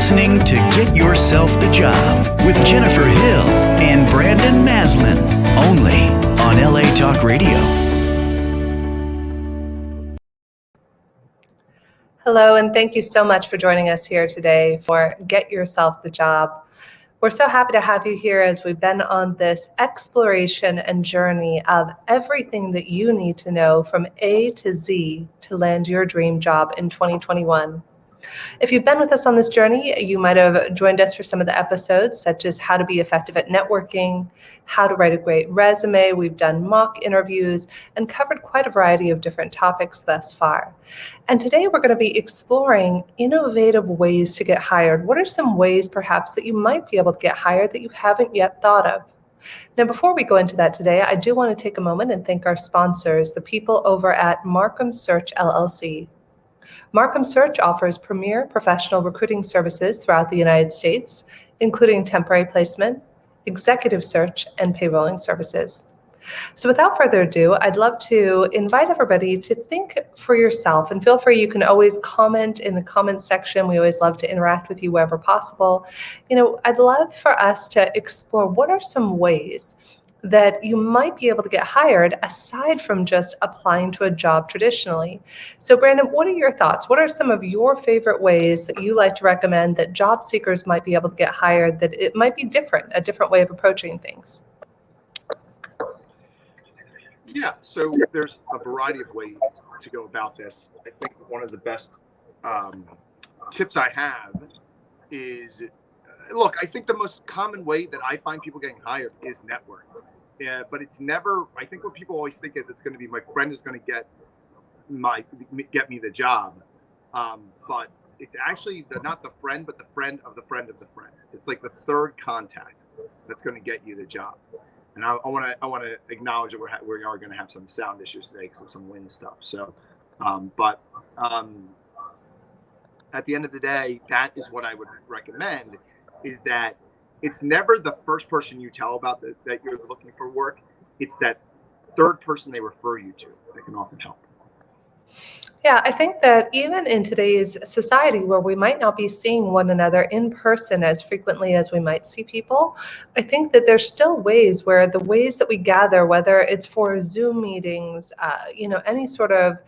listening to Get Yourself the Job with Jennifer Hill and Brandon Maslan, only on LA Talk Radio. Hello, and thank you so much for joining us here today for Get Yourself the Job. We're so happy to have you here as we've been on this exploration and journey of everything that you need to know from A to Z to land your dream job in 2021. If you've been with us on this journey, you might have joined us for some of the episodes, such as how to be effective at networking, how to write a great resume. We've done mock interviews and covered quite a variety of different topics thus far. And today we're going to be exploring innovative ways to get hired. What are some ways perhaps that you might be able to get hired that you haven't yet thought of? Now, before we go into that today, I do want to take a moment and thank our sponsors, the people over at Markham Search LLC. Markham Search offers premier professional recruiting services throughout the United States, including temporary placement, executive search, and payrolling services. So without further ado, I'd love to invite everybody to think for yourself, and feel free, you can always comment in the comments section. We always love to interact with you wherever possible. I'd love for us to explore what are some ways that you might be able to get hired aside from just applying to a job traditionally. So Brandon, what are your thoughts? What are some of your favorite ways that you like to recommend that job seekers might be able to get hired, that it might be different, a different way of approaching things? Yeah, so there's a variety of ways to go about this. I think one of the best tips I have is, look, I think the most common way that I find people getting hired is networking. But it's never, I think what people always think is it's going to be my friend is going to get me the job. But it's actually not the friend, but the friend of the friend of the friend. It's like the third contact that's going to get you the job. And I want to acknowledge that we are going to have some sound issues today because of some wind stuff. So, but at the end of the day, that is what I would recommend, is that it's never the first person you tell about that you're looking for work. It's that third person they refer you to that can often help. Yeah, I think that even in today's society where we might not be seeing one another in person as frequently as we might see people, I think that there's still ways where the ways that we gather, whether it's for Zoom meetings, any sort of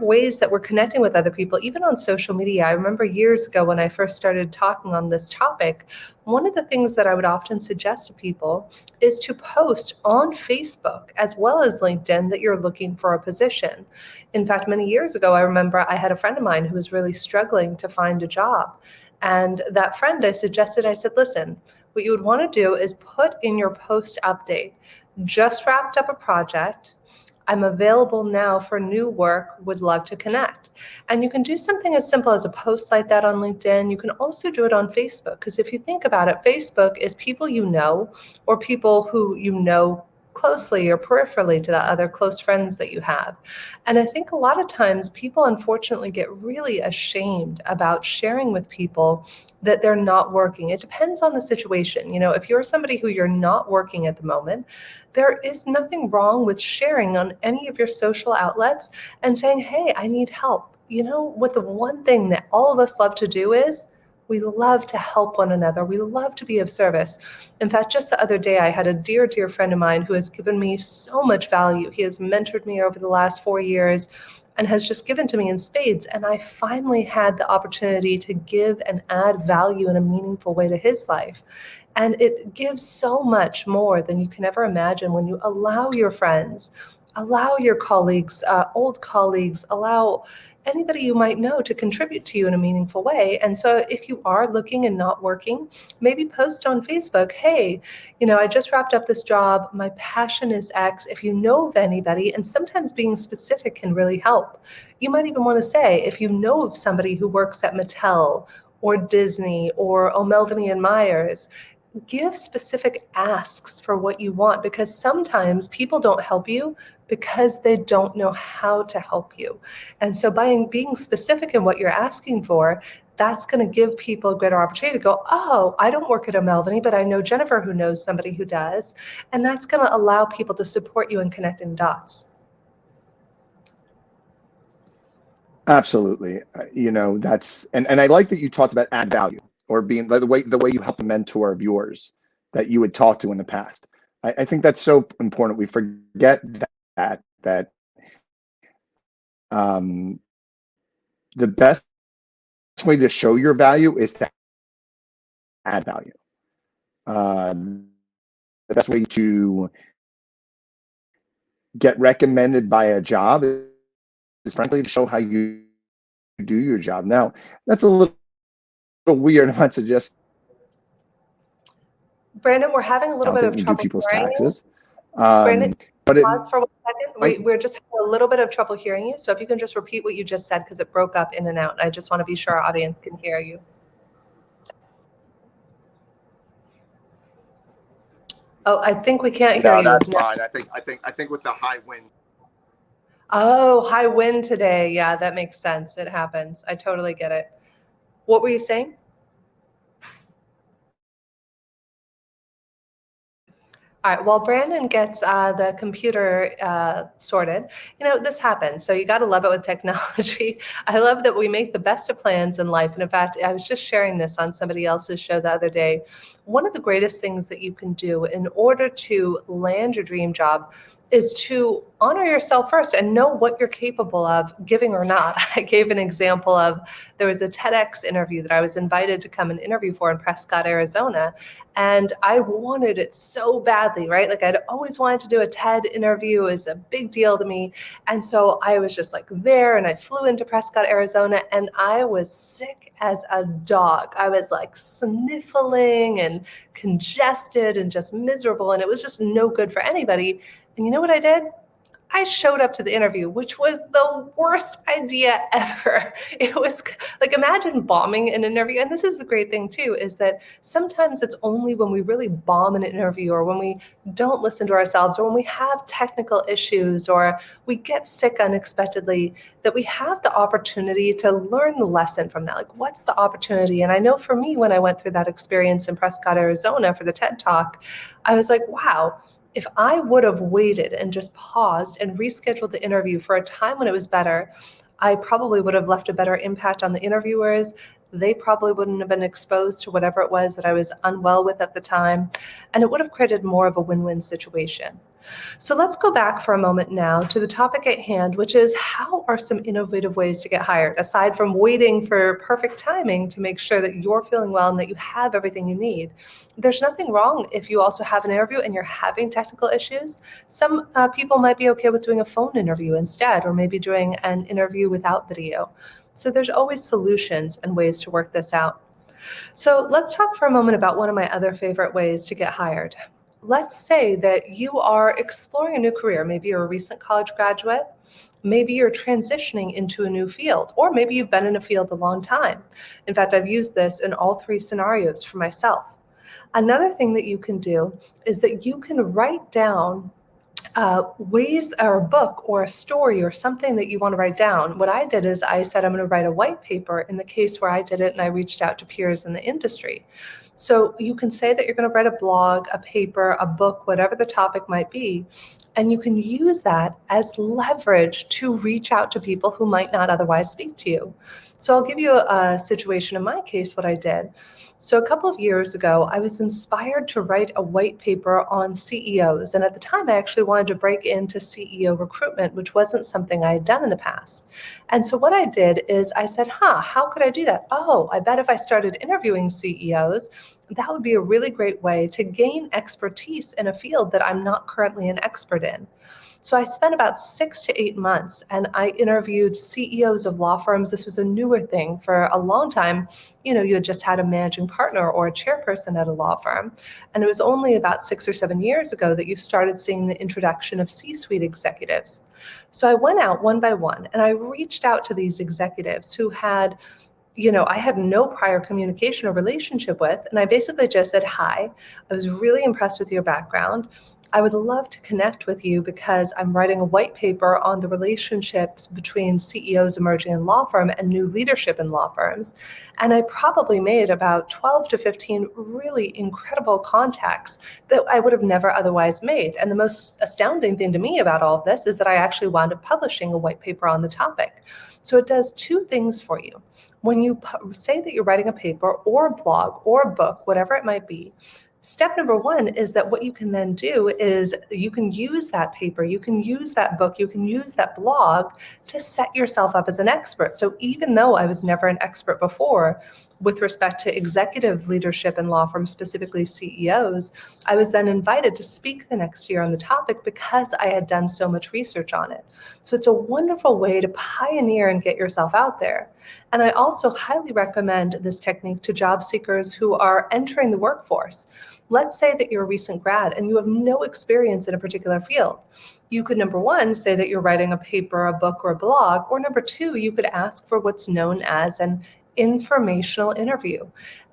ways that we're connecting with other people, even on social media. I remember years ago when I first started talking on this topic, one of the things that I would often suggest to people is to post on Facebook as well as LinkedIn that you're looking for a position. In fact, many years ago, I remember I had a friend of mine who was really struggling to find a job. And that friend, I said, listen, what you would want to do is put in your post update, just wrapped up a project, I'm available now for new work, would love to connect. And you can do something as simple as a post like that on LinkedIn. You can also do it on Facebook, because if you think about it, Facebook is people you know, or people who you know closely or peripherally to the other close friends that you have. And I think a lot of times people unfortunately get really ashamed about sharing with people that they're not working. It depends on the situation. If you're somebody who you're not working at the moment, there is nothing wrong with sharing on any of your social outlets and saying, hey, I need help. What the one thing that all of us love to do is we love to help one another. We love to be of service. In fact, just the other day, I had a dear, dear friend of mine who has given me so much value. He has mentored me over the last 4 years and has just given to me in spades. And I finally had the opportunity to give and add value in a meaningful way to his life. And it gives so much more than you can ever imagine when you allow your friends, allow your colleagues, old colleagues, allow anybody you might know to contribute to you in a meaningful way. And so if you are looking and not working, maybe post on Facebook, hey, I just wrapped up this job. My passion is X. If you know of anybody, and sometimes being specific can really help. You might even want to say, if you know of somebody who works at Mattel or Disney or O'Melveny and Myers, give specific asks for what you want, because sometimes people don't help you because they don't know how to help you. And so by being specific in what you're asking for, that's going to give people a greater opportunity to go, oh, I don't work at O'Melveny, but I know Jennifer who knows somebody who does. And that's going to allow people to support you in connecting dots. Absolutely. That's and I like that you talked about add value or being the way you help a mentor of yours that you would talk to in the past. I think that's so important. We forget that um, the best way to show your value is to add value. Uh, the best way to get recommended by a job is frankly to show how you do your job. Now, that's a little weird. I'm not suggesting Brandon, we're having a little bit of you do trouble people's hearing you. taxes. Brandon, But it pause for 1 second. might, We're just having a little bit of trouble hearing you. So if you can just repeat what you just said, because it broke up in and out. I just want to be sure our audience can hear you. Oh, I think we can't hear No, you. that's fine. I think with the high wind. Oh, high wind today. Yeah, that makes sense. It happens. I totally get it. What were you saying? All right, while Brandon gets the computer sorted, this happens. So you got to love it with technology. I love that we make the best of plans in life. And in fact, I was just sharing this on somebody else's show the other day. One of the greatest things that you can do in order to land your dream job is to honor yourself first and know what you're capable of giving or not. I gave an example of there was a TEDx interview that I was invited to come and interview for in Prescott, Arizona. And I wanted it so badly, right? Like I'd always wanted to do a TED interview. It was a big deal to me. And so I was just like there and I flew into Prescott, Arizona, and I was sick as a dog. I was like sniffling and congested and just miserable. And it was just no good for anybody. And you know what I did? I showed up to the interview, which was the worst idea ever. It was like, imagine bombing an interview. And this is the great thing too, is that sometimes it's only when we really bomb an interview or when we don't listen to ourselves or when we have technical issues or we get sick unexpectedly that we have the opportunity to learn the lesson from that. Like, what's the opportunity? And I know for me, when I went through that experience in Prescott, Arizona for the TED Talk, I was like, wow. If I would have waited and just paused and rescheduled the interview for a time when it was better, I probably would have left a better impact on the interviewers. They probably wouldn't have been exposed to whatever it was that I was unwell with at the time. And it would have created more of a win-win situation. So let's go back for a moment now to the topic at hand, which is how are some innovative ways to get hired, aside from waiting for perfect timing to make sure that you're feeling well and that you have everything you need. There's nothing wrong if you also have an interview and you're having technical issues. Some people might be okay with doing a phone interview instead, or maybe doing an interview without video. So there's always solutions and ways to work this out. So let's talk for a moment about one of my other favorite ways to get hired. Let's say that you are exploring a new career. Maybe you're a recent college graduate. Maybe you're transitioning into a new field, or maybe you've been in a field a long time. In fact, I've used this in all three scenarios for myself. Another thing that you can do is that you can write down ways or a book or a story or something that you want to write down. What I did is I said I'm going to write a white paper in the case where I did it and I reached out to peers in the industry. So you can say that you're going to write a blog, a paper, a book, whatever the topic might be, and you can use that as leverage to reach out to people who might not otherwise speak to you. So I'll give you a situation in my case, what I did. So a couple of years ago, I was inspired to write a white paper on CEOs. And at the time, I actually wanted to break into CEO recruitment, which wasn't something I had done in the past. And so what I did is I said, how could I do that? Oh, I bet if I started interviewing CEOs, that would be a really great way to gain expertise in a field that I'm not currently an expert in. So I spent about 6 to 8 months and I interviewed CEOs of law firms. This was a newer thing. For a long time, you had just had a managing partner or a chairperson at a law firm. And it was only about 6 or 7 years ago that you started seeing the introduction of C-suite executives. So I went out one by one and I reached out to these executives who had I had no prior communication or relationship with. And I basically just said, hi, I was really impressed with your background. I would love to connect with you because I'm writing a white paper on the relationships between CEOs emerging in law firm and new leadership in law firms. And I probably made about 12 to 15 really incredible contacts that I would have never otherwise made. And the most astounding thing to me about all of this is that I actually wound up publishing a white paper on the topic. So it does two things for you. When you say that you're writing a paper or a blog or a book, whatever it might be, step number one is that what you can then do is you can use that paper, you can use that book, you can use that blog to set yourself up as an expert. So even though I was never an expert before with respect to executive leadership in law firms, specifically CEOs, I was then invited to speak the next year on the topic because I had done so much research on it. So it's a wonderful way to pioneer and get yourself out there. And I also highly recommend this technique to job seekers who are entering the workforce. Let's say that you're a recent grad and you have no experience in a particular field. You could, number one, say that you're writing a paper, a book, or a blog, or number two, you could ask for what's known as an informational interview.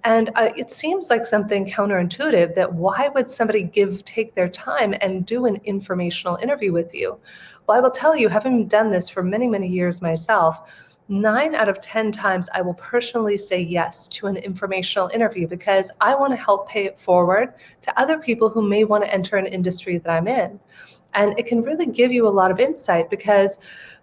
And it seems like something counterintuitive that why would somebody take their time and do an informational interview with you? Well, I will tell you, having done this for many, many years myself, 9 out of 10 times I will personally say yes to an informational interview because I want to help pay it forward to other people who may want to enter an industry that I'm in. And it can really give you a lot of insight because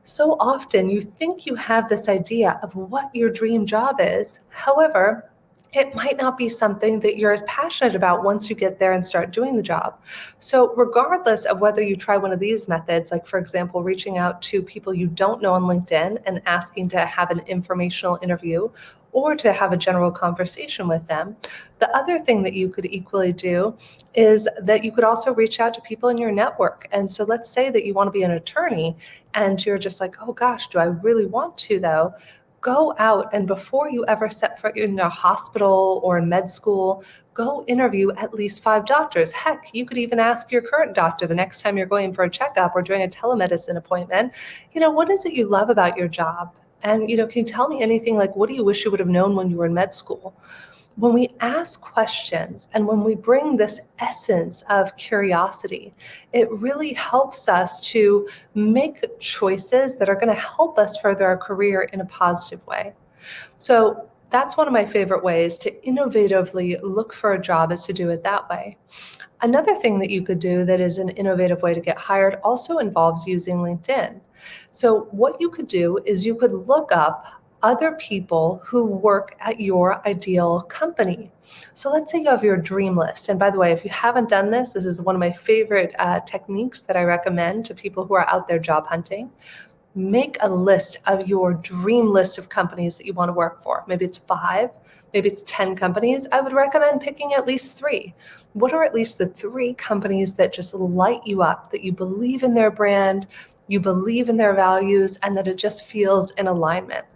so often you think you have this idea of what your dream job is. However, it might not be something that you're as passionate about once you get there and start doing the job. So regardless of whether you try one of these methods, like for example, reaching out to people you don't know on LinkedIn and asking to have an informational interview or to have a general conversation with them, the other thing that you could equally do is that you could also reach out to people in your network. And so let's say that you want to be an attorney and you're just like, oh gosh, do I really want to though? Go out and before you ever set foot in a hospital or in med school, go interview at least 5 doctors. Heck, you could even ask your current doctor the next time you're going for a checkup or doing a telemedicine appointment, what is it you love about your job? And, can you tell me anything like, what do you wish you would have known when you were in med school? When we ask questions and when we bring this essence of curiosity, it really helps us to make choices that are going to help us further our career in a positive way. So that's one of my favorite ways to innovatively look for a job, is to do it that way. Another thing that you could do that is an innovative way to get hired also involves using LinkedIn. So what you could do is you could look up other people who work at your ideal company. So let's say you have your dream list. And by the way, if you haven't done this, this is one of my favorite techniques that I recommend to people who are out there job hunting. Make a list of your dream list of companies that you want to work for. Maybe it's 5, maybe it's 10 companies. I would recommend picking at least 3. What are at least the 3 companies that just light you up, that you believe in their brand, you believe in their values, and that it just feels in alignment?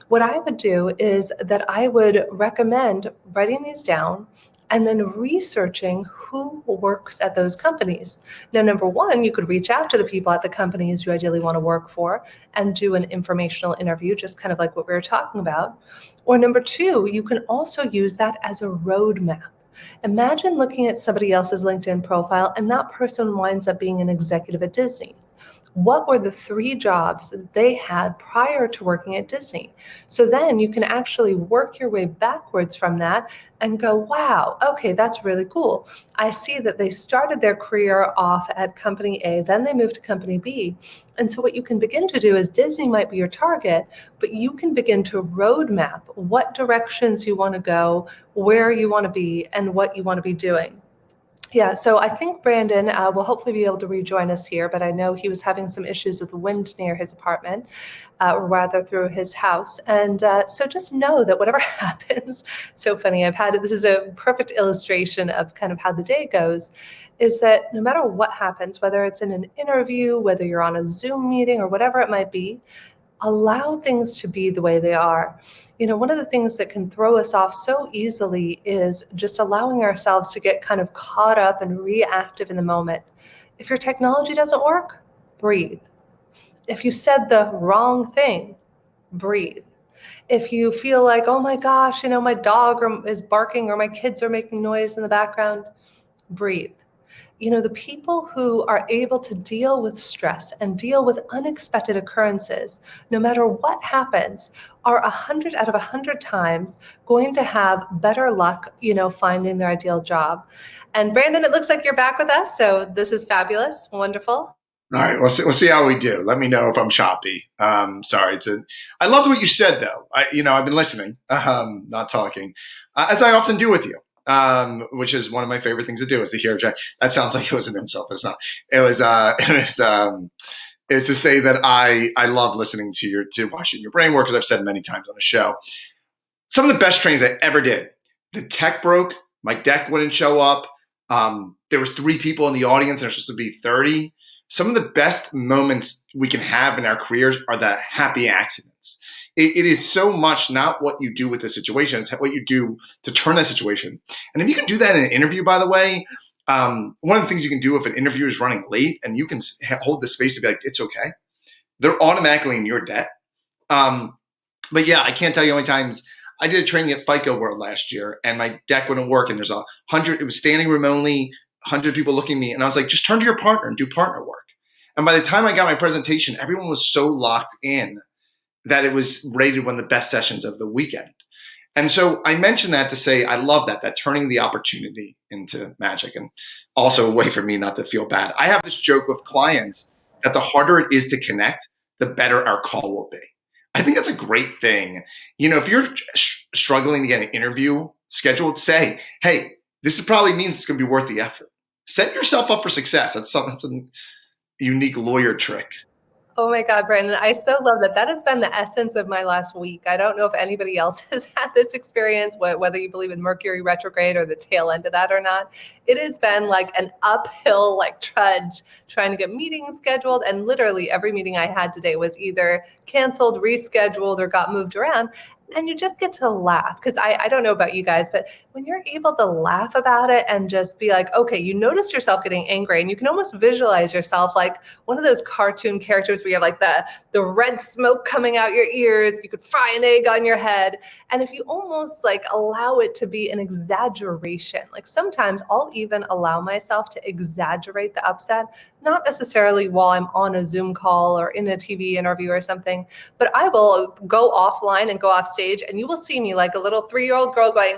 What I would do is that I would recommend writing these down and then researching who works at those companies. Now, number one, you could reach out to the people at the companies you ideally want to work for and do an informational interview, just kind of like what we were talking about. Or number two, you can also use that as a roadmap. Imagine looking at somebody else's LinkedIn profile and that person winds up being an executive at Disney. What were the 3 jobs that they had prior to working at Disney? So then you can actually work your way backwards from that and go, wow, okay, that's really cool. I see that they started their career off at company A, then they moved to company B. And so what you can begin to do is Disney might be your target, but you can begin to roadmap what directions you want to go, where you want to be, and what you want to be doing. Yeah, so I think Brandon will hopefully be able to rejoin us here, but I know he was having some issues with the wind near his apartment, or rather through his house. And so just know that whatever happens, so funny, this is a perfect illustration of kind of how the day goes, is that no matter what happens, whether it's in an interview, whether you're on a Zoom meeting or whatever it might be, allow things to be the way they are. One of the things that can throw us off so easily is just allowing ourselves to get kind of caught up and reactive in the moment. If your technology doesn't work, breathe. If you said the wrong thing, breathe. If you feel like, oh my gosh, my dog is barking or my kids are making noise in the background, breathe. The people who are able to deal with stress and deal with unexpected occurrences, no matter what happens, are 100 out of 100 times going to have better luck, finding their ideal job. And Brandon, it looks like you're back with us, so this is fabulous, wonderful. All right, we'll see how we do. Let me know if I'm choppy. Sorry, I loved what you said though. I've been listening, not talking, as I often do with you. Which is one of my favorite things to do is to hear. That sounds like it was an insult. It's not. It was is to say that I love listening to watching your brain work, as I've said many times on the show. Some of the best trainings I ever did. The tech broke. My deck wouldn't show up. There was 3 people in the audience, and there's supposed to be 30. Some of the best moments we can have in our careers are the happy accidents. It is so much not what you do with the situation, it's what you do to turn that situation. And if you can do that in an interview, by the way, one of the things you can do if an interviewer is running late and you can hold the space to be like, it's okay. They're automatically in your debt. But yeah, I can't tell you how many times I did a training at FICO World last year and my deck wouldn't work. And there's 100, it was standing room only, 100 people looking at me. And I was like, just turn to your partner and do partner work. And by the time I got my presentation, everyone was so locked in that it was rated one of the best sessions of the weekend. And so I mentioned that to say, I love that turning the opportunity into magic, and also a way for me not to feel bad. I have this joke with clients that the harder it is to connect, the better our call will be. I think that's a great thing. If you're struggling to get an interview scheduled, say, hey, this probably means it's going to be worth the effort. Set yourself up for success. That's a unique lawyer trick. Oh my God, Brandon, I so love that. That has been the essence of my last week. I don't know if anybody else has had this experience, whether you believe in Mercury retrograde or the tail end of that or not. It has been like an uphill trudge trying to get meetings scheduled. And literally every meeting I had today was either canceled, rescheduled, or got moved around. And you just get to laugh because I don't know about you guys, but when you're able to laugh about it and just be like, okay, you notice yourself getting angry and you can almost visualize yourself like one of those cartoon characters where you have like the red smoke coming out your ears, you could fry an egg on your head. And if you almost allow it to be an exaggeration, sometimes I'll even allow myself to exaggerate the upset, not necessarily while I'm on a Zoom call or in a TV interview or something, but I will go offline and go off stage and you will see me like a little 3-year-old girl going,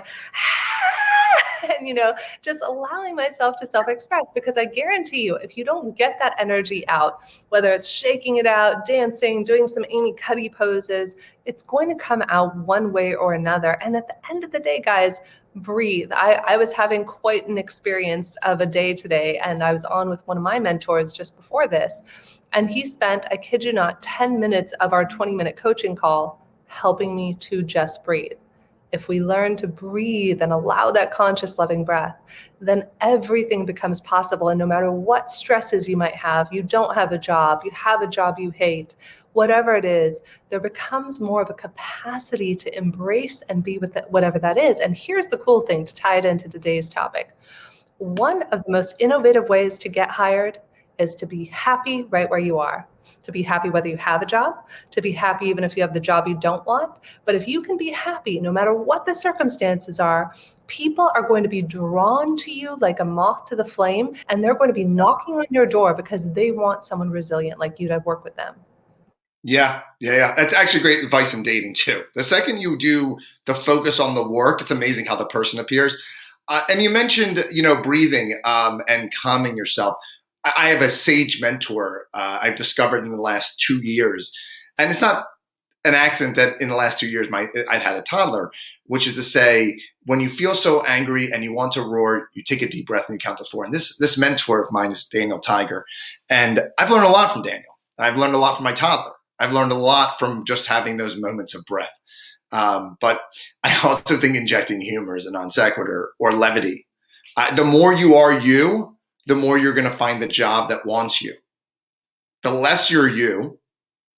and just allowing myself to self-express, because I guarantee you, if you don't get that energy out, whether it's shaking it out, dancing, doing some Amy Cuddy poses, it's going to come out one way or another. And at the end of the day, guys, breathe. I was having quite an experience of a day today, and I was on with one of my mentors just before this, and he spent, I kid you not, 10 minutes of our 20-minute coaching call helping me to just breathe. If we learn to breathe and allow that conscious, loving breath, then everything becomes possible. And no matter what stresses you might have, you don't have a job, you have a job you hate, whatever it is, there becomes more of a capacity to embrace and be with it, whatever that is. And here's the cool thing to tie it into today's topic. One of the most innovative ways to get hired is to be happy right where you are. To be happy whether you have a job, to be happy even if you have the job you don't want. But if you can be happy, no matter what the circumstances are, people are going to be drawn to you like a moth to the flame, and they're going to be knocking on your door because they want someone resilient like you to work with them. Yeah. That's actually great advice in dating too. The second you do the focus on the work, it's amazing how the person appears. And you mentioned, breathing and calming yourself. I have a sage mentor I've discovered in the last 2 years. And it's not an accident that in the last 2 years I've had a toddler, which is to say, when you feel so angry and you want to roar, you take a deep breath and you count to 4. And this mentor of mine is Daniel Tiger. And I've learned a lot from Daniel. I've learned a lot from my toddler. I've learned a lot from just having those moments of breath. But I also think injecting humor is a non sequitur or levity. The more you are you, the more you're going to find the job that wants you. The less you're you,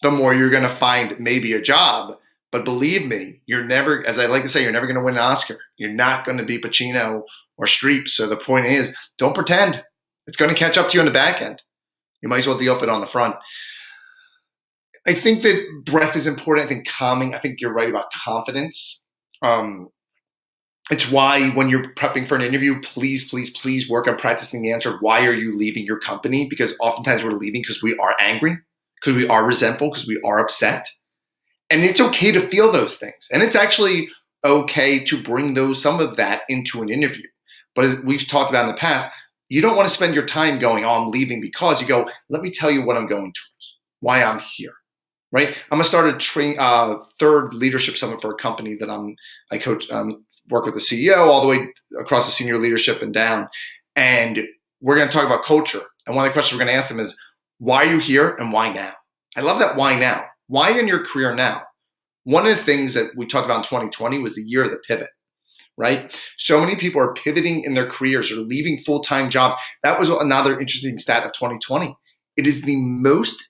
the more you're going to find maybe a job. But believe me, you're never, as I like to say, you're never going to win an Oscar. You're not going to be Pacino or Streep. So the point is, don't pretend. It's going to catch up to you on the back end. You might as well deal with it on the front. I think that breath is important. I think calming. I think you're right about confidence. It's why when you're prepping for an interview, please, please, please work on practicing the answer. Why are you leaving your company? Because oftentimes we're leaving because we are angry, because we are resentful, because we are upset. And it's okay to feel those things. And it's actually okay to bring some of that into an interview. But as we've talked about in the past, you don't want to spend your time going, oh, I'm leaving because. You go, let me tell you what I'm going towards, why I'm here. Right? I'm gonna start a third leadership summit for a company that I coach, work with the CEO all the way across the senior leadership and down. And we're gonna talk about culture. And one of the questions we're gonna ask them is, why are you here and why now? I love that why now. Why in your career now? One of the things that we talked about in 2020 was the year of the pivot, right? So many people are pivoting in their careers or leaving full-time jobs. That was another interesting stat of 2020. It is the most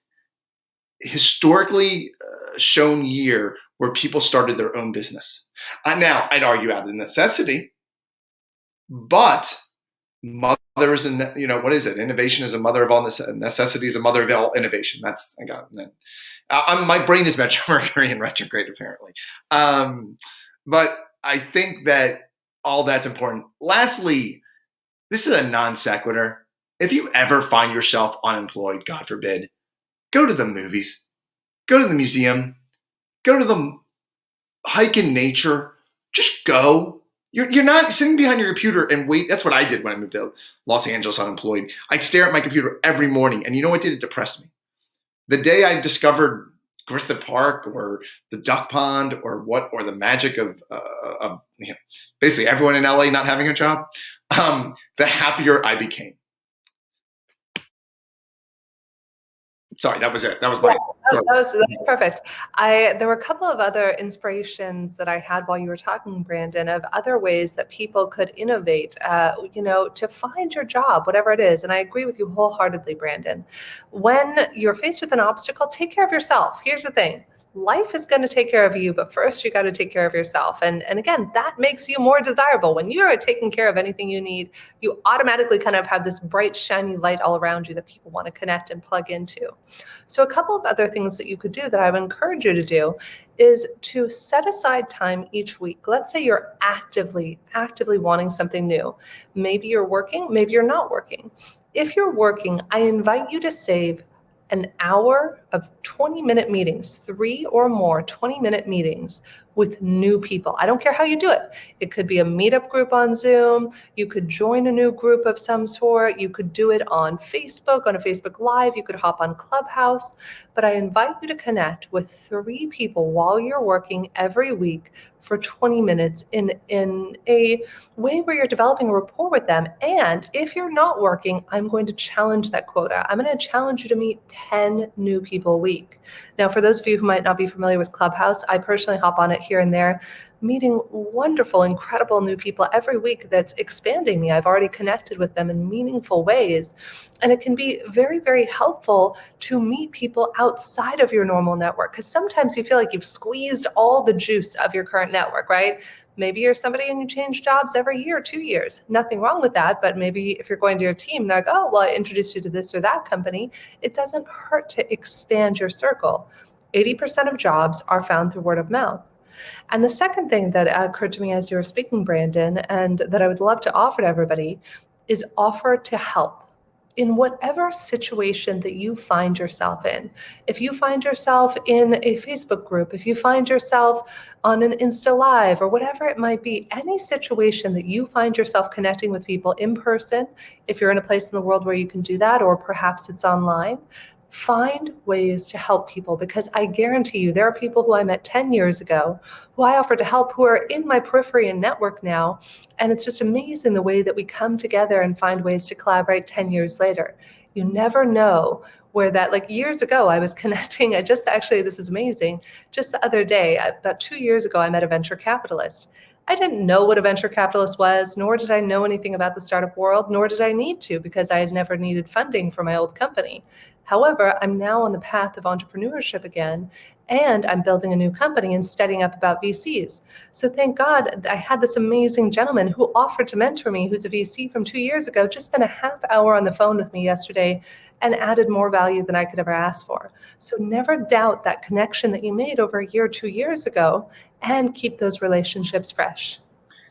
historically shown year where people started their own business. Now, I'd argue out of necessity, but mother is, what is it? Innovation is a mother of all necessity is a mother of all innovation. My brain is Mercury in retrograde, apparently. But I think that all that's important. Lastly, this is a non sequitur. If you ever find yourself unemployed, God forbid, go to the movies, go to the museum, go to the hike in nature. Just go. You're not sitting behind your computer and wait. That's what I did when I moved to Los Angeles unemployed. I'd stare at my computer every morning. And you know what did? It depressed me. The day I discovered Griffith Park or the duck pond or the magic of basically everyone in LA not having a job, the happier I became. Sorry, that was it. That was my. That was perfect. There were a couple of other inspirations that I had while you were talking, Brandon, of other ways that people could innovate, to find your job, whatever it is. And I agree with you wholeheartedly, Brandon. When you're faced with an obstacle, take care of yourself. Here's the thing. Life is going to take care of you, but first you got to take care of yourself. And again, that makes you more desirable. When you're taking care of anything you need, you automatically kind of have this bright, shiny light all around you that people want to connect and plug into. So a couple of other things that you could do that I would encourage you to do is to set aside time each week. Let's say you're actively wanting something new. Maybe you're working, maybe you're not working. If you're working, I invite you to save an hour of 20-minute meetings, 3 or more 20-minute meetings with new people. I don't care how you do it. It could be a meetup group on Zoom. You could join a new group of some sort. You could do it on Facebook, on a Facebook Live. You could hop on Clubhouse. But I invite you to connect with 3 people while you're working every week for 20 minutes in a way where you're developing a rapport with them. And if you're not working, I'm going to challenge that quota. I'm going to challenge you to meet 10 new people a week. Now, for those of you who might not be familiar with Clubhouse, I personally hop on it here and there, meeting wonderful, incredible new people every week that's expanding me. I've already connected with them in meaningful ways. And it can be very, very helpful to meet people outside of your normal network, because sometimes you feel like you've squeezed all the juice of your current network, right? Maybe you're somebody and you change jobs every year, 2 years. Nothing wrong with that. But maybe if you're going to your team, they're like, oh, well, I introduced you to this or that company. It doesn't hurt to expand your circle. 80% of jobs are found through word of mouth. And the second thing that occurred to me as you were speaking, Brandon, and that I would love to offer to everybody is offer to help in whatever situation that you find yourself in. If you find yourself in a Facebook group, if you find yourself on an Insta Live or whatever it might be, any situation that you find yourself connecting with people in person, if you're in a place in the world where you can do that, or perhaps it's online, find ways to help people, because I guarantee you there are people who I met 10 years ago who I offered to help who are in my periphery and network now. And it's just amazing the way that we come together and find ways to collaborate 10 years later. You never know where that, like years ago, I was connecting. This is amazing. Just the other day, about 2 years ago, I met a venture capitalist. I didn't know what a venture capitalist was, nor did I know anything about the startup world, nor did I need to, because I had never needed funding for my old company. However, I'm now on the path of entrepreneurship again, and I'm building a new company and studying up about VCs. So thank God I had this amazing gentleman who offered to mentor me, who's a VC from 2 years ago, just spent a half hour on the phone with me yesterday and added more value than I could ever ask for. So never doubt that connection that you made over a year, 2 years ago, and keep those relationships fresh.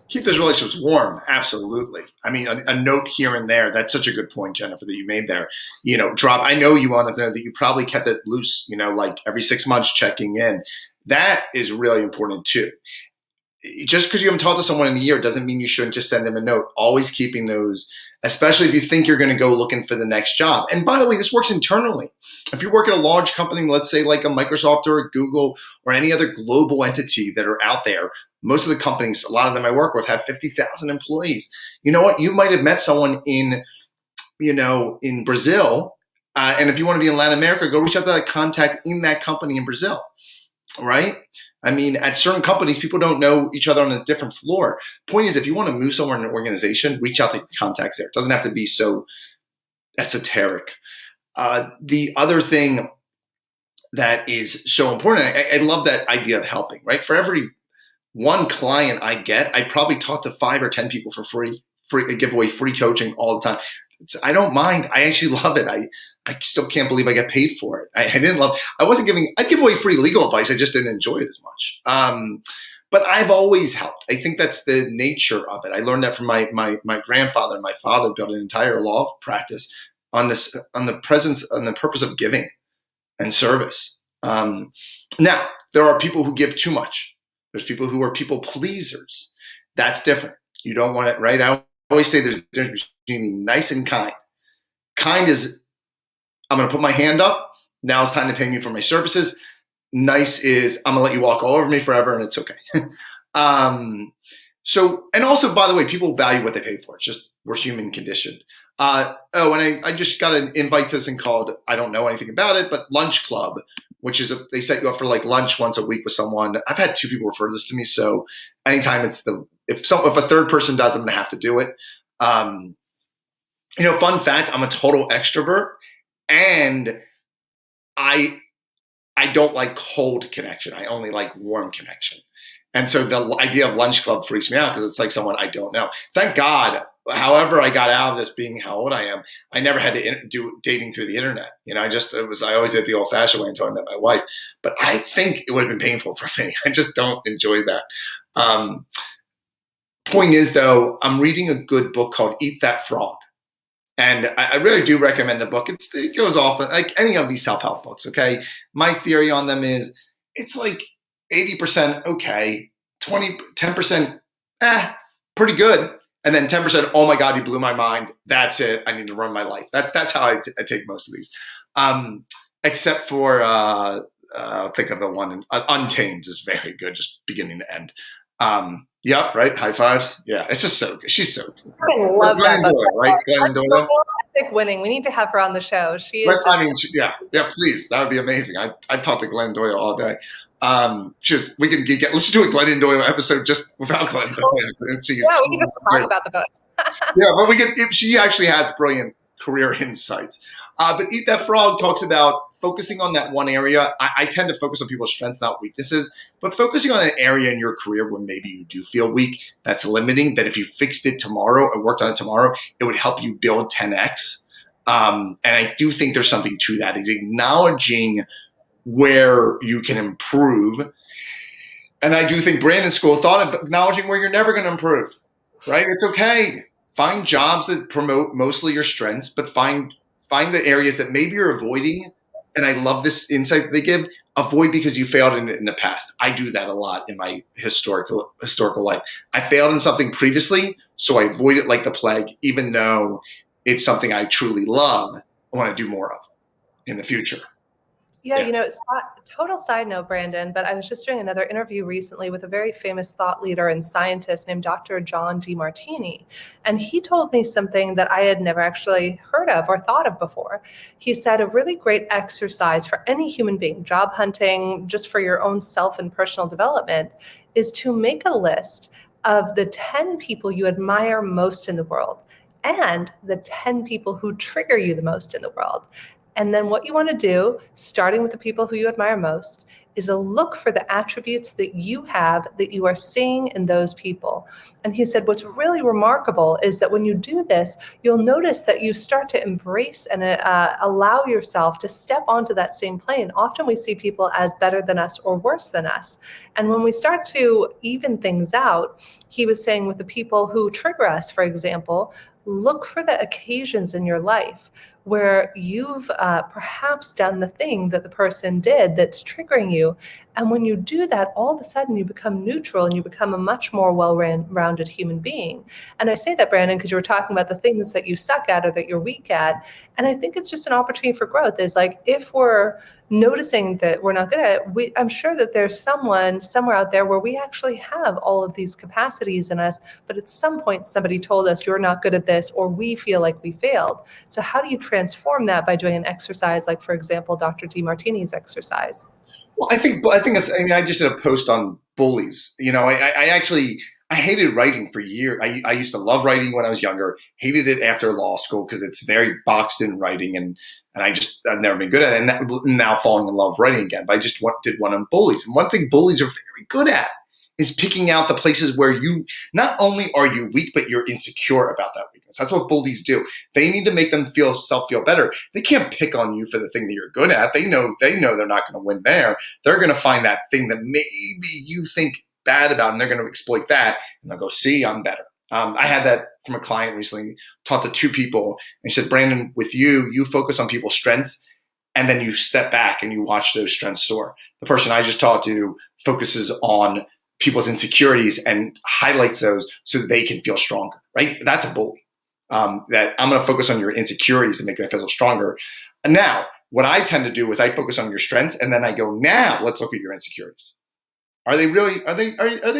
Keep those relationships warm. Absolutely. I mean, a note here and there. That's such a good point, Jennifer, that you made there. Drop. I know you wanted to know that you probably kept it loose, like every 6 months checking in. That is really important too. Just because you haven't talked to someone in a year doesn't mean you shouldn't just send them a note. Always keeping those, especially if you think you're going to go looking for the next job. And by the way, this works internally. If you work at a large company, let's say like a Microsoft or a Google or any other global entity that are out there, most of the companies, a lot of them I work with, have 50,000 employees. You know what? You might have met someone in Brazil. And if you want to be in Latin America, go reach out to that contact in that company in Brazil, right? I mean, at certain companies, people don't know each other on a different floor. Point is, if you want to move somewhere in an organization, reach out to your contacts there. It doesn't have to be so esoteric. The other thing that is so important, I love that idea of helping, right? For every one client I get, I probably talk to 5 or 10 people for free, give away free coaching all the time. I don't mind. I actually love it. I still can't believe I get paid for it. I'd give away free legal advice. I just didn't enjoy it as much. But I've always helped. I think that's the nature of it. I learned that from my grandfather. My father built an entire law practice on the purpose of giving and service. Now, there are people who give too much. There's people who are people pleasers. That's different. You don't want it, right? I always say there's a difference between being nice and kind. Kind is, I'm going to put my hand up. Now it's time to pay me for my services. Nice is, I'm going to let you walk all over me forever and it's okay. And also, by the way, people value what they pay for. It's just, we're human conditioned. And I just got an invite to this thing called, I don't know anything about it, but Lunch Club, which is they set you up for like lunch once a week with someone. I've had 2 people refer this to me. So anytime if a third person does, I'm going to have to do it. Fun fact, I'm a total extrovert and I don't like cold connection. I only like warm connection. And so the idea of Lunch Club freaks me out because it's like someone I don't know. Thank God, however I got out of this being how old I am, I never had to do dating through the internet. I always did the old fashioned way until I met my wife. But I think it would have been painful for me. I just don't enjoy that. Point is though, I'm reading a good book called Eat That Frog. And I really do recommend the book. It goes off like any of these self-help books, okay? My theory on them is it's like 80% okay, 10% pretty good, and then 10%, oh my God, you blew my mind. That's it. I need to run my life. That's how I take most of these. Except for, I'll think of the one, Untamed is very good, just beginning to end. Yep, right. High fives. Yeah, it's just so good. She's so good. I love that book. Right? Glennon Doyle. Winning. We need to have her on the show. She is. Yeah, please. That would be amazing. I talk to Glennon Doyle all day. We can let's do a Glennon Doyle episode just without Glennon Doyle. We can just talk about the book. Yeah, but she actually has brilliant career insights. But Eat That Frog talks about focusing on that one area. I tend to focus on people's strengths, not weaknesses, but focusing on an area in your career where maybe you do feel weak, that's limiting, that if you fixed it tomorrow or worked on it tomorrow, it would help you build 10x. And I do think there's something to that. It's acknowledging where you can improve. And I do think Brandon's school thought of acknowledging where you're never going to improve, right? It's okay. Find jobs that promote mostly your strengths, but find the areas that maybe you're avoiding. And I love this insight that they give. Avoid because you failed in the past. I do that a lot in my historical life. I failed in something previously, so I avoid it like the plague, even though it's something I truly love. I want to do more of in the future. Yeah, total side note, Brandon, but I was just doing another interview recently with a very famous thought leader and scientist named Dr. John DeMartini. And he told me something that I had never actually heard of or thought of before. He said a really great exercise for any human being, job hunting, just for your own self and personal development, is to make a list of the 10 people you admire most in the world and the 10 people who trigger you the most in the world. And then what you want to do, starting with the people who you admire most, is to look for the attributes that you have that you are seeing in those people. And he said, what's really remarkable is that when you do this, you'll notice that you start to embrace and allow yourself to step onto that same plane. Often we see people as better than us or worse than us. And when we start to even things out, he was saying with the people who trigger us, for example, look for the occasions in your life where you've perhaps done the thing that the person did that's triggering you. And when you do that, all of a sudden you become neutral and you become a much more well-rounded human being. And I say that, Brandon, because you were talking about the things that you suck at or that you're weak at. And I think it's just an opportunity for growth. Is like, if we're noticing that we're not good at it, I'm sure that there's someone somewhere out there where we actually have all of these capacities in us, but at some point somebody told us you're not good at this, or we feel like we failed. So how do you transform that? By doing an exercise like, for example, Dr. Demartini's exercise. Well, I think it's, I mean, I just did a post on bullies. You know, I hated writing for years. I used to love writing when I was younger, hated it after law school because it's very boxed in writing, and I've never been good at it. And now falling in love with writing again. But I just did one on bullies. And one thing bullies are very good at is picking out the places where you, not only are you weak, but you're insecure about that weakness. That's what bullies do. They need to make them feel better. They can't pick on you for the thing that you're good at. They know they're not going to win there. They're going to find that thing that maybe you think bad about, and they're going to exploit that, and they'll go, see, I'm better. I had that from a client recently, talked to two people, and he said, Brandon, with you focus on people's strengths, and then you step back and you watch those strengths soar. The person I just talked to focuses on people's insecurities and highlights those so that they can feel stronger, right? That's a bully. That I'm going to focus on your insecurities and make me feel stronger. And now, what I tend to do is I focus on your strengths, and then I go, now let's look at your insecurities. Are they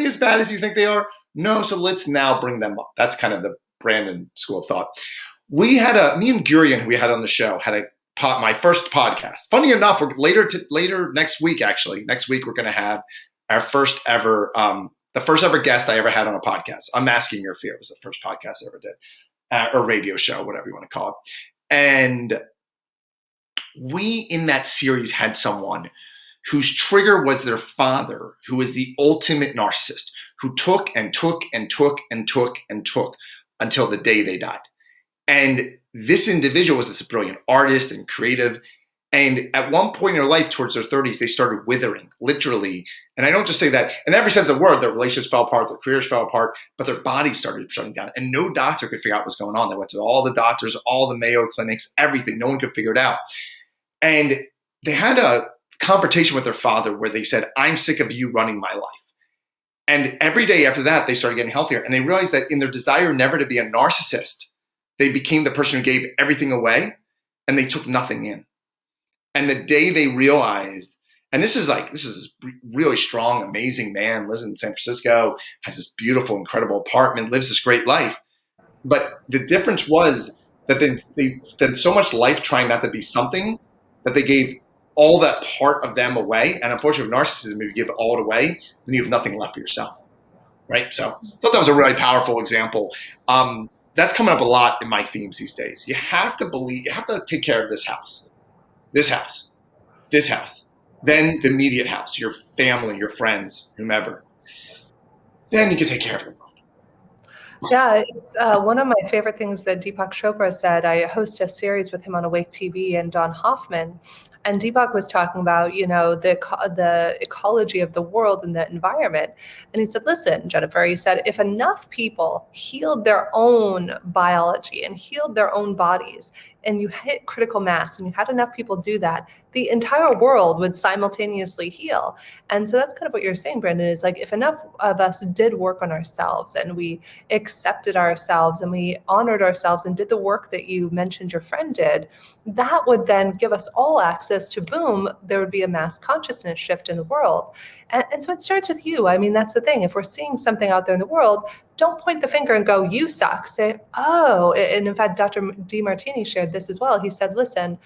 as bad as you think they are? No, so let's now bring them up. That's kind of the Brandon school of thought. Me and Gurian, who we had on the show, had my first podcast. Funny enough, we're later next week, actually. Next week, we're going to have our first ever, the first ever guest I ever had on a podcast. Unmasking Your Fear was the first podcast I ever did, or radio show, whatever you want to call it. And we, in that series, had someone whose trigger was their father, who was the ultimate narcissist, who took and took and took and took and took until the day they died. And this individual was this brilliant artist and creative. And at one point in their life, towards their 30s, they started withering, literally. And I don't just say that in every sense of the word. Their relationships fell apart, their careers fell apart, but their bodies started shutting down. And no doctor could figure out what's going on. They went to all the doctors, all the Mayo clinics, everything. No one could figure it out. And they had a confrontation with their father where they said, I'm sick of you running my life. And every day after that, they started getting healthier. And they realized that in their desire never to be a narcissist, they became the person who gave everything away and they took nothing in. And the day they realized, and this is a really strong, amazing man, lives in San Francisco, has this beautiful, incredible apartment, lives this great life. But the difference was that they spent so much life trying not to be something that they gave all that part of them away. And unfortunately, with narcissism, if you give all it away, then you have nothing left for yourself, right? So I thought that was a really powerful example. That's coming up a lot in my themes these days. You have to take care of this house, then the immediate house, your family, your friends, whomever. Then you can take care of them. Yeah, it's one of my favorite things that Deepak Chopra said. I host a series with him on Awake TV and Don Hoffman. And Deepak was talking about, the ecology of the world and the environment. And he said, listen, Jennifer, he said, if enough people healed their own biology and healed their own bodies, and you hit critical mass and you had enough people do that, the entire world would simultaneously heal. And so that's kind of what you're saying, Brandon, is like, if enough of us did work on ourselves and we accepted ourselves and we honored ourselves and did the work that you mentioned your friend did, that would then give us all access to, boom, there would be a mass consciousness shift in the world. And so it starts with you. I mean, that's the thing. If we're seeing something out there in the world, don't point the finger and go, you suck. Say, oh, and in fact, Dr. Demartini shared this as well. He said, listen,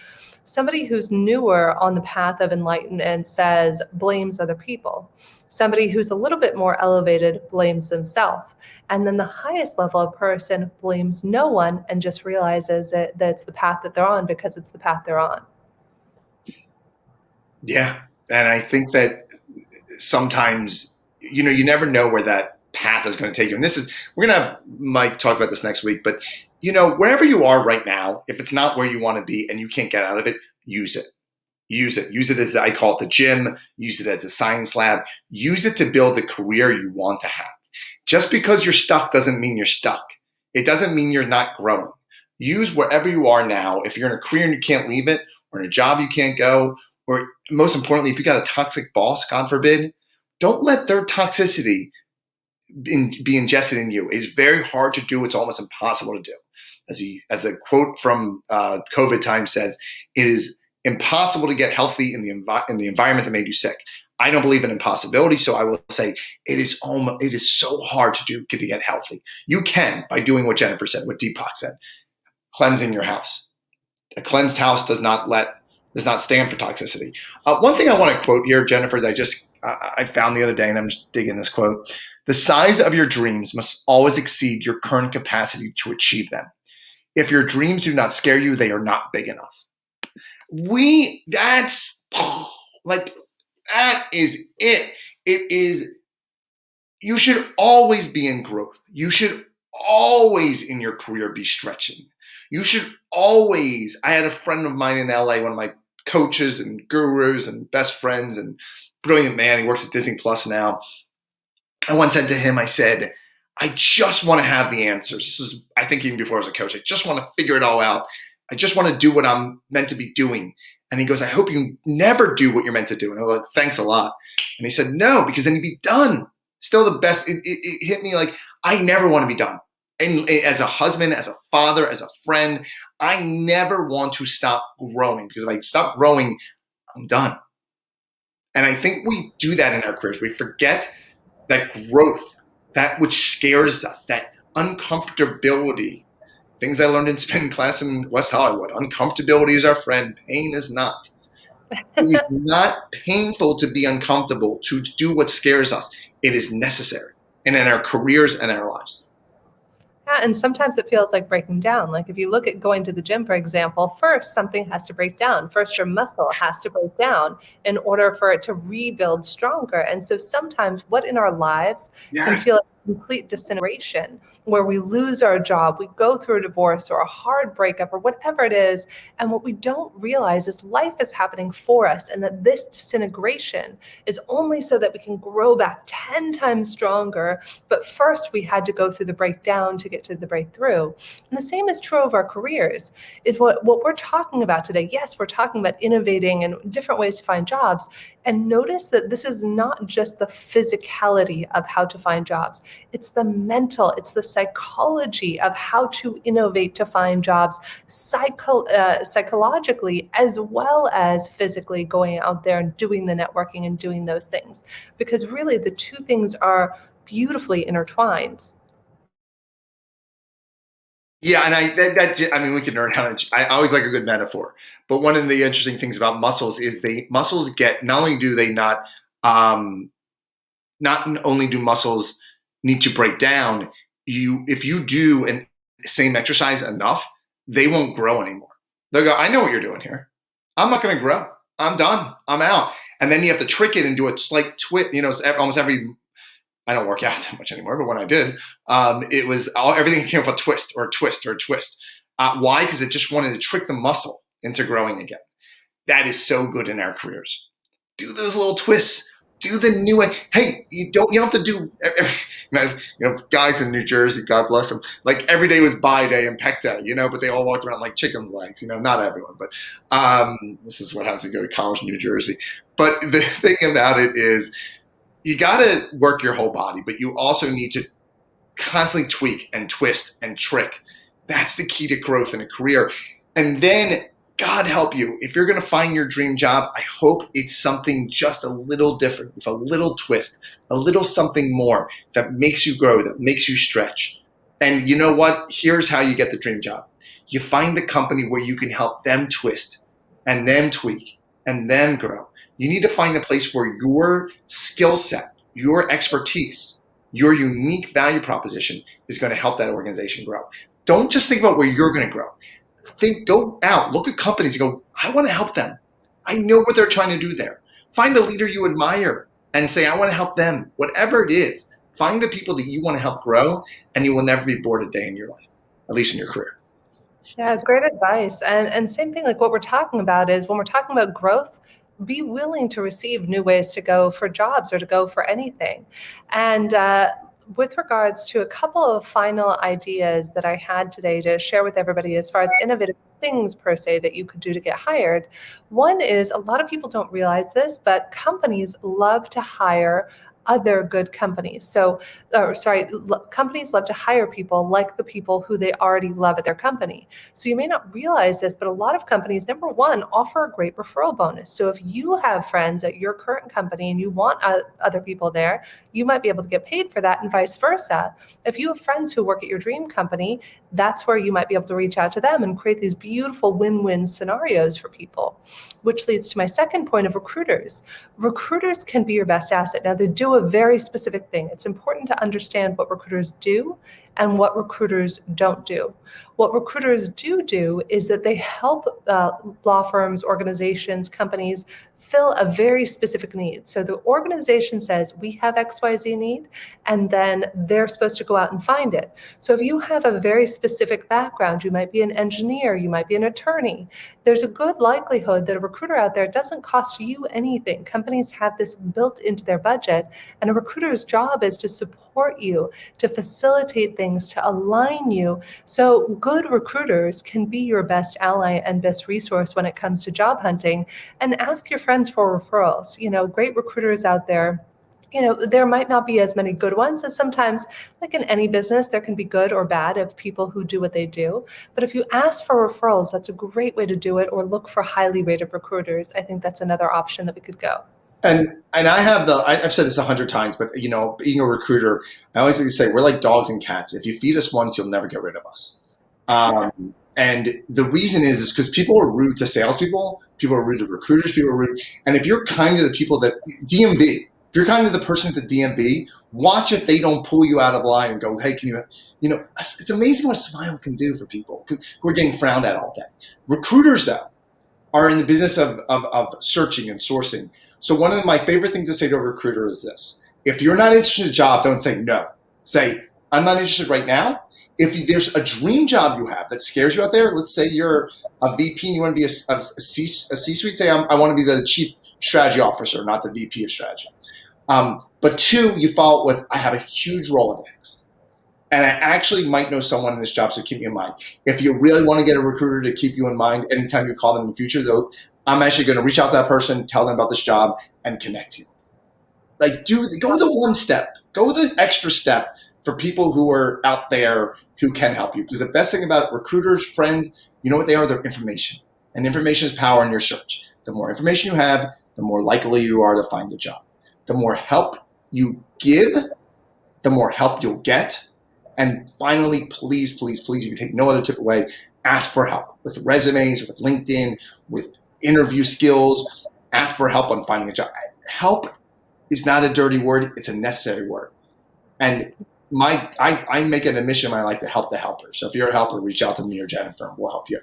somebody who's newer on the path of enlightenment says, blames other people. Somebody who's a little bit more elevated blames themselves. And then the highest level of person blames no one and just realizes that it's the path that they're on because it's the path they're on. Yeah. And I think that sometimes, you never know where that path is going to take you. And we're going to have Mike talk about this next week, but wherever you are right now, if it's not where you want to be and you can't get out of it, use it. Use it. Use it as, I call it the gym. Use it as a science lab. Use it to build the career you want to have. Just because you're stuck doesn't mean you're stuck. It doesn't mean you're not growing. Use wherever you are now. If you're in a career and you can't leave it, or in a job you can't go, or most importantly, if you got a toxic boss, God forbid, don't let their toxicity be ingested in you. It's very hard to do. It's almost impossible to do. As a quote from COVID time says, it is impossible to get healthy in the environment that made you sick. I don't believe in impossibility, so I will say it is so hard to get healthy. You can by doing what Jennifer said, what Deepak said, cleansing your house. A cleansed house does not stand for toxicity. One thing I want to quote here, Jennifer, that I found the other day, and I'm just digging this quote. The size of your dreams must always exceed your current capacity to achieve them. If your dreams do not scare you, they are not big enough. That is it. It is, you should always be in growth. You should always in your career be stretching. You should always, I had a friend of mine in LA, one of my coaches and gurus and best friends and brilliant man. He works at Disney Plus now. I once said to him, I said, I just want to have the answers. This was, I think, even before I was a coach. I just want to figure it all out. I just want to do what I'm meant to be doing. And he goes, I hope you never do what you're meant to do. And I was like, thanks a lot. And he said, no, because then you'd be done. Still the best. It hit me like, I never want to be done. And as a husband, as a father, as a friend, I never want to stop growing, because if I stop growing, I'm done. And I think we do that in our careers. We forget that growth, that which scares us, that uncomfortability. Things I learned in spin class in West Hollywood. Uncomfortability is our friend. Pain is not. It is not painful to be uncomfortable, to do what scares us. It is necessary. And in our careers and our lives. Yeah, and sometimes it feels like breaking down. Like if you look at going to the gym, for example, first something has to break down. First, your muscle has to break down in order for it to rebuild stronger. And so sometimes what in our lives can feel like complete disintegration, where we lose our job, we go through a divorce or a hard breakup or whatever it is. And what we don't realize is life is happening for us, and that this disintegration is only so that we can grow back 10 times stronger. But first we had to go through the breakdown to get to the breakthrough. And the same is true of our careers, is what we're talking about today. Yes, we're talking about innovating and different ways to find jobs. And notice that this is not just the physicality of how to find jobs. It's the mental, it's the psychology of how to innovate to find jobs psychologically, as well as physically going out there and doing the networking and doing those things. Because really the two things are beautifully intertwined. Yeah, and I mean, we can learn how to. I always like a good metaphor, but one of the interesting things about muscles is muscles get, not only do they not only do muscles need to break down, if you do the same exercise enough, they won't grow anymore. They'll go, I know what you're doing here. I'm not going to grow. I'm done. I'm out. And then you have to trick it and do a slight twist. Almost every. I don't work out that much anymore, but when I did, it was everything came with a twist or a twist or a twist. Why? Because it just wanted to trick the muscle into growing again. That is so good in our careers. Do those little twists. Do the new way. Hey, you don't have to do. Guys in New Jersey, God bless them. Like every day was buy day and peck day, but they all walked around like chicken's legs. Not everyone, but this is what happens when you go to college in New Jersey. But the thing about it is, you got to work your whole body, but you also need to constantly tweak and twist and trick. That's the key to growth in a career. And then, God help you, if you're going to find your dream job, I hope it's something just a little different, with a little twist, a little something more that makes you grow, that makes you stretch. And you know what? Here's how you get the dream job. You find a company where you can help them twist and then tweak and then grow. You need to find a place where your skill set, your expertise, your unique value proposition is going to help that organization grow. Don't just think about where you're going to grow. Go out, look at companies and go, I want to help them. I know what they're trying to do there. Find a leader you admire and say, I want to help them. Whatever it is, find the people that you want to help grow, and you will never be bored a day in your life, at least in your career. Yeah, great advice. And same thing, like what we're talking about is when we're talking about growth, be willing to receive new ways to go for jobs or to go for anything. And with regards to a couple of final ideas that I had today to share with everybody as far as innovative things per se that you could do to get hired. One is, a lot of people don't realize this, but companies love to hire other good companies. So, companies love to hire people like the people who they already love at their company. So you may not realize this, but a lot of companies, number one, offer a great referral bonus. So if you have friends at your current company and you want other people there, you might be able to get paid for that, and vice versa. If you have friends who work at your dream company, that's where you might be able to reach out to them and create these beautiful win-win scenarios for people. Which leads to my second point of recruiters. Recruiters can be your best asset. Now, they do a very specific thing. It's important to understand what recruiters do and what recruiters don't do. What recruiters do is that they help law firms, organizations, companies fill a very specific need. So the organization says, we have XYZ need, and then they're supposed to go out and find it. So if you have a very specific background, you might be an engineer, you might be an attorney, there's a good likelihood that a recruiter out there doesn't cost you anything. Companies have this built into their budget, and a recruiter's job is to support you, to facilitate things, to align you. So good recruiters can be your best ally and best resource when it comes to job hunting. And ask your friends for referrals. Great recruiters out there. There might not be as many good ones as sometimes, like in any business, there can be good or bad of people who do what they do. But if you ask for referrals, that's a great way to do it, or look for highly rated recruiters. I think that's another option that we could go. And I've said this 100 times, but being a recruiter, I always like to say we're like dogs and cats. If you feed us once, you'll never get rid of us. And the reason is because people are rude to salespeople, people are rude to recruiters, people are rude. And if you're kind to the people that DMV, if you're kind to the person at the DMV, watch if they don't pull you out of line and go, hey, can you, it's amazing what a smile can do for people who are getting frowned at all day. Recruiters, though, are in the business of searching and sourcing. So one of my favorite things to say to a recruiter is this: if you're not interested in a job, don't say no. Say, I'm not interested right now. If there's a dream job you have that scares you out there, let's say you're a VP and you want to be a C-suite, say I want to be the chief strategy officer, not the VP of strategy. But two, you follow it with, I have a huge Rolodex. And I actually might know someone in this job, so keep me in mind. If you really want to get a recruiter to keep you in mind anytime you call them in the future, though, I'm actually going to reach out to that person, tell them about this job, and connect you. Like, go the one step. Go the extra step for people who are out there who can help you. Because the best thing about recruiters, friends, you know what they are? They're information. And information is power in your search. The more information you have, the more likely you are to find a job. The more help you give, the more help you'll get. And finally, please, please, please, if you take no other tip away, ask for help with resumes, with LinkedIn, with interview skills. Ask for help on finding a job. Help is not a dirty word. It's a necessary word. And I make it a mission in my life to help the helper. So if you're a helper, reach out to me or Jennifer. We'll help you.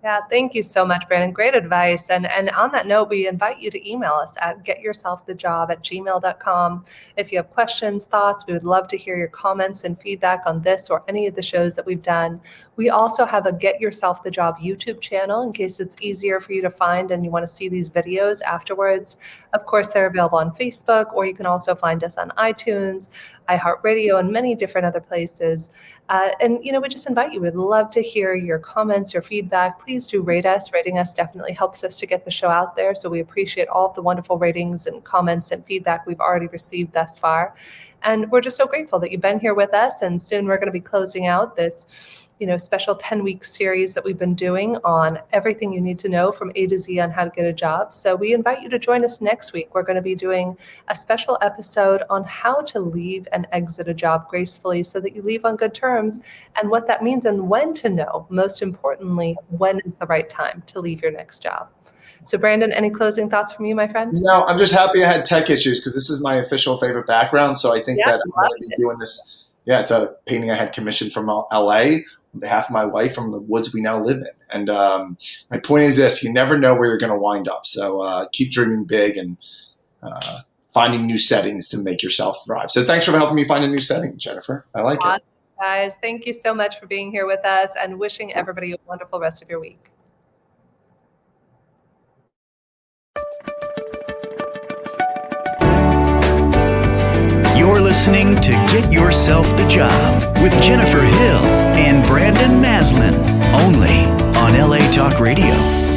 Yeah, thank you so much, Brandon. Great advice. And on that note, we invite you to email us at getyourselfthejob@gmail.com. If you have questions, thoughts, we would love to hear your comments and feedback on this or any of the shows that we've done. We also have a Get Yourself the Job YouTube channel in case it's easier for you to find and you want to see these videos afterwards. Of course, they're available on Facebook, or you can also find us on iTunes, iHeartRadio, and many different other places. And we just invite you. We'd love to hear your comments, your feedback. Please do rate us. Rating us definitely helps us to get the show out there. So we appreciate all of the wonderful ratings and comments and feedback we've already received thus far. And we're just so grateful that you've been here with us. And soon we're going to be closing out this special 10-week series that we've been doing on everything you need to know from A to Z on how to get a job. So we invite you to join us next week. We're going to be doing a special episode on how to leave and exit a job gracefully so that you leave on good terms, and what that means and when to know. Most importantly, when is the right time to leave your next job. So Brandon, any closing thoughts from you, my friend? No, I'm just happy I had tech issues because this is my official favorite background. So I think that I'm going to be doing this. Yeah, it's a painting I had commissioned from LA on behalf of my wife from the woods we now live in. And my point is this: you never know where you're going to wind up. So keep dreaming big and finding new settings to make yourself thrive. So thanks for helping me find a new setting, Jennifer. I like it. Guys, thank you so much for being here with us, and wishing everybody a wonderful rest of your week. You're listening to Get Yourself the Job with Jennifer Hill and Brandon Maslan, only on LA Talk Radio.